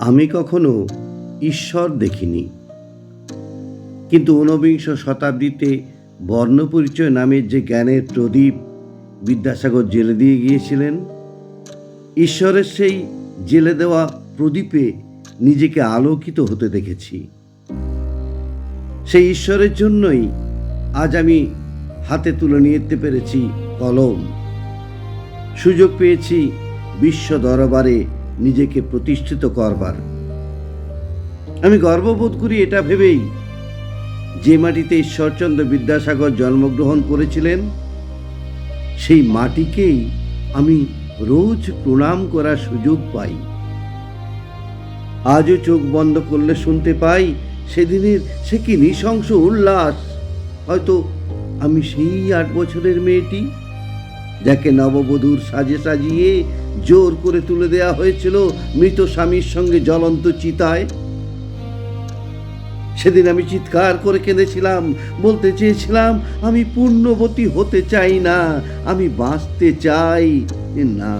আমি কখনো ঈশ্বর দেখিনি, কিন্তু ঊনবিংশ শতাব্দীতে বর্ণপরিচয় নামের যে জ্ঞানের প্রদীপ বিদ্যাসাগর জেলে দিয়ে গিয়েছিলেন, ঈশ্বরের সেই জেলে দেওয়া প্রদীপে নিজেকে আলোকিত হতে দেখেছি। সেই ঈশ্বরের জন্যই আজ আমি হাতে তুলে নিতে পেরেছি কলম। সুযোগ পেয়েছি বিশ্ব দরবারে নিজেকে প্রতিষ্ঠিত করবার। আমি গর্ববোধ করি এটা ভেবেই, যে মাটিতে ঈশ্বরচন্দ্র বিদ্যাসাগর জন্মগ্রহণ করেছিলেন, সেই মাটিকেই আমি রোজ প্রণাম করার সুযোগ পাই। আজও চোখ বন্ধ করলে শুনতে পাই সেদিনের সে কি নৃশংস উল্লাস। হয়তো আমি সেই 8 বছরের মেয়েটি, যাকে নববধূর সাজে সাজিয়ে জোর করে তুলে দেয়া হয়েছিল মৃত স্বামীর সঙ্গে জ্বলন্ত চিতায়। সেদিন আমি চিৎকার করে কেঁদেছিলাম, বলতে চেয়েছিলাম, আমি পুণ্যবতী হতে চাই না, আমি বাঁচতে চাই না।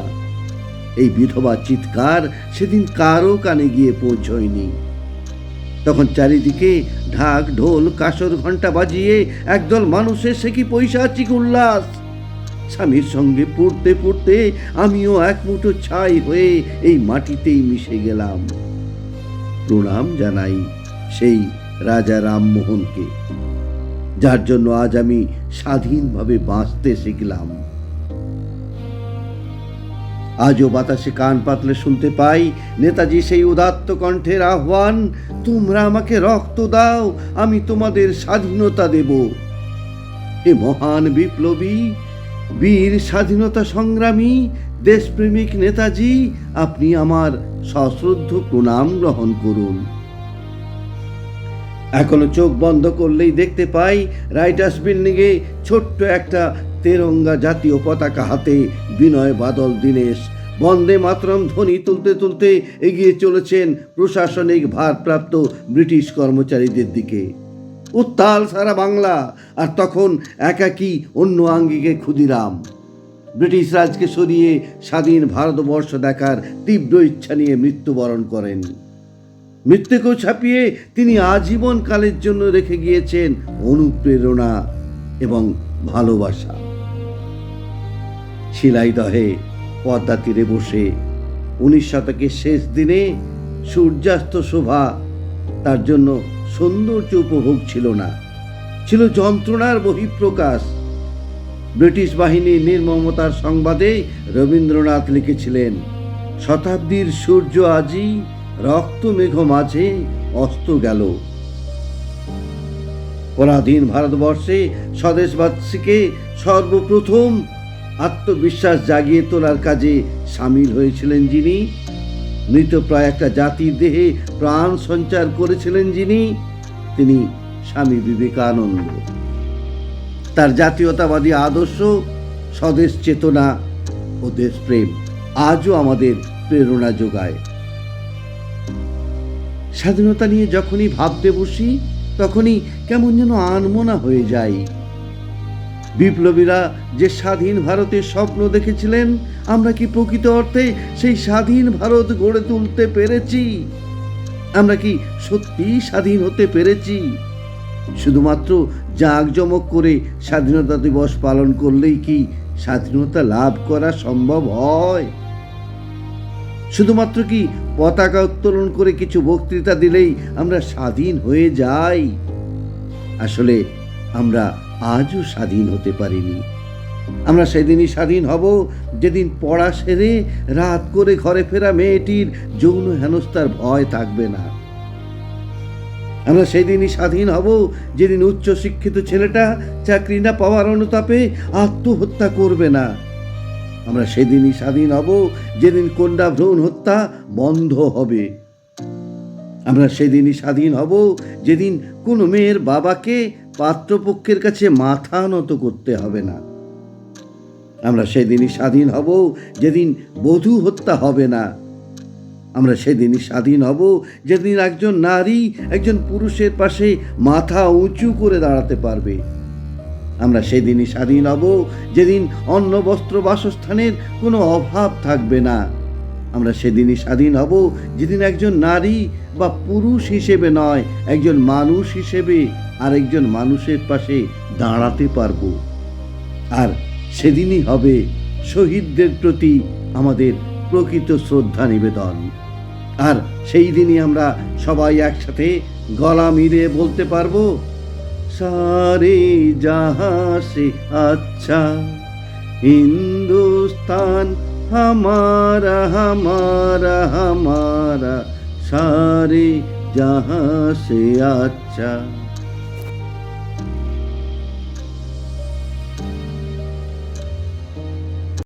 এই বিধবা চিৎকার সেদিন কারো কানে গিয়ে পৌঁছয়নি। তখন চারিদিকে ঢাক ঢোল কাসর ঘণ্টা বাজিয়ে একদল মানুষের সে কি পৈশাচিক উল্লাস। স্বামীর সঙ্গে পড়তে পড়তে আমিও এক মুঠো ছাই হয়ে এই মাটিতেই মিশে গেলাম। প্রণাম জানাই সেই রাজা রামমোহনকে, যার জন্য আজ আমি স্বাধীনভাবে বাঁচতে শিখলাম। আজও বাতাসে কান পাতলে শুনতে পাই নেতাজি সেই উদাত্ত কণ্ঠের আহ্বান, তোমরা আমাকে রক্ত দাও, আমি তোমাদের স্বাধীনতা দেব। হে মহান বিপ্লবী, বীর স্বাধীনতা সংগ্রামী, দেশপ্রেমিক নেতাজি, আপনি আমার সশ্রদ্ধ প্রণাম গ্রহণ করুন। এখনো চোখ বন্ধ করলেই দেখতে পাই রাইটার্স বিল্ডিংয়ে ছোট্ট একটা তেরঙ্গা জাতীয় পতাকা হাতে বিনয় বাদল দীনেশ বন্দে মাতরম ধ্বনি তুলতে তুলতে এগিয়ে চলেছেন প্রশাসনিক ভারপ্রাপ্ত ব্রিটিশ কর্মচারীদের দিকে। উত্তাল সারা বাংলা, আর তখন একাকী অন্য আঙ্গিকে ক্ষুদিরাম। ব্রিটিশ রাজকে সরিয়ে স্বাধীন ভারতবর্ষ দেখার তীব্র ইচ্ছা নিয়ে মৃত্যুবরণ করেন। মৃত্যুকেও ছাপিয়ে তিনি আজীবন কালের জন্য রেখে গিয়েছেন অনুপ্রেরণা এবং ভালোবাসা। শিলাইদহে পদ্মা তীরে বসে 19 শতকের শেষ দিনে সূর্যাস্ত শোভা তার জন্য সৌন্দর্য উপভোগ ছিল না, ছিল যন্ত্রণার বহিঃপ্রকাশ। ব্রিটিশ বাহিনীর নির্মমতার সংবাদে রবীন্দ্রনাথ লিখেছিলেন, শতাব্দীর সূর্য আজি রক্ত মেঘ মাঝে অস্ত গেল। পরাধীন ভারতবর্ষে স্বদেশবাসীকে সর্বপ্রথম আত্মবিশ্বাস জাগিয়ে তোলার কাজে সামিল হয়েছিলেন যিনি, মৃতপ্রায় একটা জাতির দেহে প্রাণ সঞ্চার করেছিলেন যিনি, তিনি স্বামী বিবেকানন্দ। তার জাতীয়তাবাদী আদর্শ, স্বদেশ চেতনা ও দেশপ্রেম আজও আমাদের প্রেরণা যোগায়। স্বাধীনতা নিয়ে যখনই ভাবতে বসি, তখনই কেমন যেন আনমনা হয়ে যায়। বিপ্লবীরা যে স্বাধীন ভারতের স্বপ্ন দেখেছিলেন, আমরা কি প্রকৃত অর্থে সেই স্বাধীন ভারত গড়ে তুলতে পেরেছি? আমরা কি সত্যি স্বাধীন হতে পেরেছি? শুধুমাত্র জাঁকজমক করে স্বাধীনতা দিবস পালন করলেই কি স্বাধীনতা লাভ করা সম্ভব হয়? শুধুমাত্র কি পতাকা উত্তোলন করে কিছু বক্তৃতা দিলেই আমরা স্বাধীন হয়ে যাই? আসলে আমরা আজও স্বাধীন হতে পারিনি। আমরা সেদিনই স্বাধীন হব যেদিন পড়া সেরে রাত করে ঘরে ফেরা মেয়েটির যৌন হেনস্থার ভয় থাকবে না। আমরা সেদিনই স্বাধীন হব যেদিন উচ্চশিক্ষিত ছেলেটা চাকরি না পাওয়ার অনুতাপে আত্মহত্যা করবে না। আমরা সেদিনই স্বাধীন হব যেদিন কন্যা ভ্রূণ হত্যা বন্ধ হবে। আমরা সেদিনই স্বাধীন হব যেদিন কোনো মেয়ের বাবাকে পাত্রপক্ষের কাছে মাথা নত করতে হবে না। আমরা সেদিনই স্বাধীন হব যেদিন বধূ হত্যা হবে না। আমরা সেদিনই স্বাধীন হব যেদিন একজন নারী একজন পুরুষের পাশে মাথা উঁচু করে দাঁড়াতে পারবে। আমরা সেদিনই স্বাধীন হব যেদিন অন্ন বস্ত্র বাসস্থানের কোনো অভাব থাকবে না। আমরা সেদিনই স্বাধীন হব যেদিন একজন নারী বা পুরুষ হিসেবে নয়, একজন মানুষ হিসেবে আরেকজন মানুষের পাশে দাঁড়াতে পারবো। আর সেদিনই হবে শহীদদের প্রতি আমাদের প্রকৃত শ্রদ্ধা নিবেদন। আর সেই দিনই আমরা সবাই একসাথে গলা মিলে বলতে পারবো, সারে জাহাঁ সে আচ্ছা হিন্দুস্তান हमारा हमारा हमारा सारे जहां से अच्छा।